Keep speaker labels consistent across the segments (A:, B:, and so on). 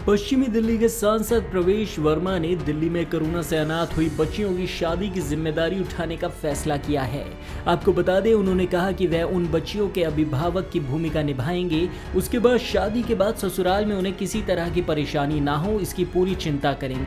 A: पश्चिमी दिल्ली के सांसद प्रवेश वर्मा ने दिल्ली में कोरोना से अनाथ हुई बच्चियों की शादी की जिम्मेदारी उठाने का फैसला किया है। आपको बता दें, उन्होंने कहा कि वह उन बच्चियों के अभिभावक की भूमिका निभाएंगे। उसके बाद शादी के बाद ससुराल में उन्हें किसी तरह की परेशानी ना हो, इसकी पूरी चिंता करेंगे।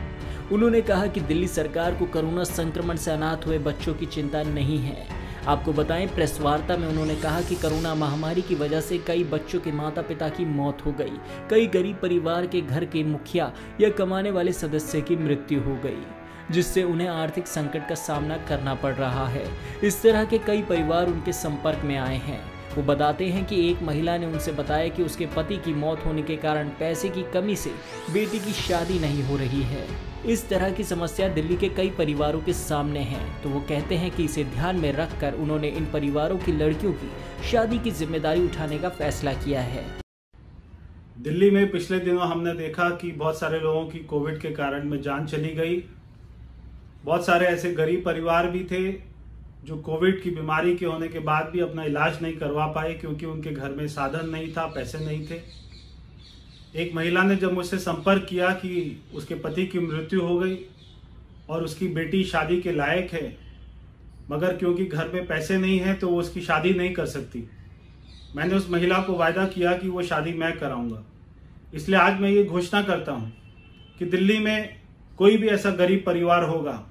A: उन्होंने कहा कि दिल्ली सरकार को कोरोना संक्रमण से अनाथ हुए बच्चों की चिंता नहीं है। आपको बताएं, प्रेस वार्ता में उन्होंने कहा कि कोरोना महामारी की वजह से कई बच्चों के माता पिता की मौत हो गई, कई गरीब परिवार के घर के मुखिया या कमाने वाले सदस्य की मृत्यु हो गई, जिससे उन्हें आर्थिक संकट का सामना करना पड़ रहा है। इस तरह के कई परिवार उनके संपर्क में आए हैं। वो बताते हैं कि एक महिला ने उनसे बताया कि उसके पति की मौत होने के कारण पैसे की कमी से बेटी की शादी नहीं हो रही है। इस तरह की समस्या दिल्ली के कई परिवारों के सामने है, तो वो कहते हैं कि इसे ध्यान में रखकर उन्होंने इन परिवारों की लड़कियों की शादी की जिम्मेदारी उठाने का फैसला किया है।
B: दिल्ली में पिछले दिनों हमने देखा कि बहुत सारे लोगों की कोविड के कारण में जान चली गई। बहुत सारे ऐसे गरीब परिवार भी थे जो कोविड की बीमारी के होने के बाद भी अपना इलाज नहीं करवा पाए क्योंकि उनके घर में साधन नहीं था, पैसे नहीं थे। एक महिला ने जब मुझसे संपर्क किया कि उसके पति की मृत्यु हो गई और उसकी बेटी शादी के लायक है, मगर क्योंकि घर में पैसे नहीं हैं तो वो उसकी शादी नहीं कर सकती, मैंने उस महिला को वायदा किया कि वो शादी मैं कराऊंगा। इसलिए आज मैं ये घोषणा करता हूँ कि दिल्ली में कोई भी ऐसा गरीब परिवार होगा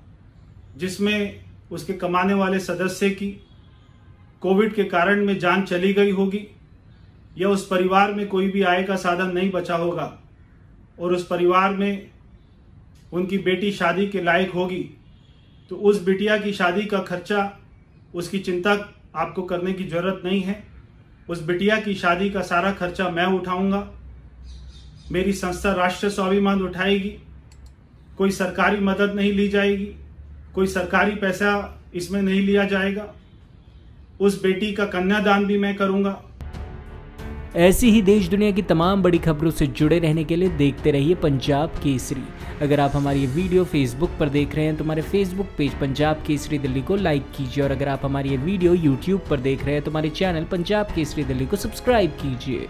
B: जिसमें उसके कमाने वाले सदस्य की कोविड के कारण में जान चली गई होगी या उस परिवार में कोई भी आय का साधन नहीं बचा होगा और उस परिवार में उनकी बेटी शादी के लायक होगी, तो उस बिटिया की शादी का खर्चा, उसकी चिंता आपको करने की जरूरत नहीं है। उस बिटिया की शादी का सारा खर्चा मैं उठाऊंगा। मेरी संस्था राष्ट्रीय स्वाभिमान उठाएगी। कोई सरकारी मदद नहीं ली जाएगी, कोई सरकारी पैसा इसमें नहीं लिया जाएगा। उस बेटी का कन्यादान भी मैं करूंगा।
A: ऐसी ही देश दुनिया की तमाम बड़ी खबरों से जुड़े रहने के लिए देखते रहिए पंजाब केसरी। अगर आप हमारी ये वीडियो फेसबुक पर देख रहे हैं तो हमारे फेसबुक पेज पंजाब केसरी दिल्ली को लाइक कीजिए, और अगर आप हमारी ये वीडियो यूट्यूब पर देख रहे हैं तो हमारे चैनल पंजाब केसरी दिल्ली को सब्सक्राइब कीजिए।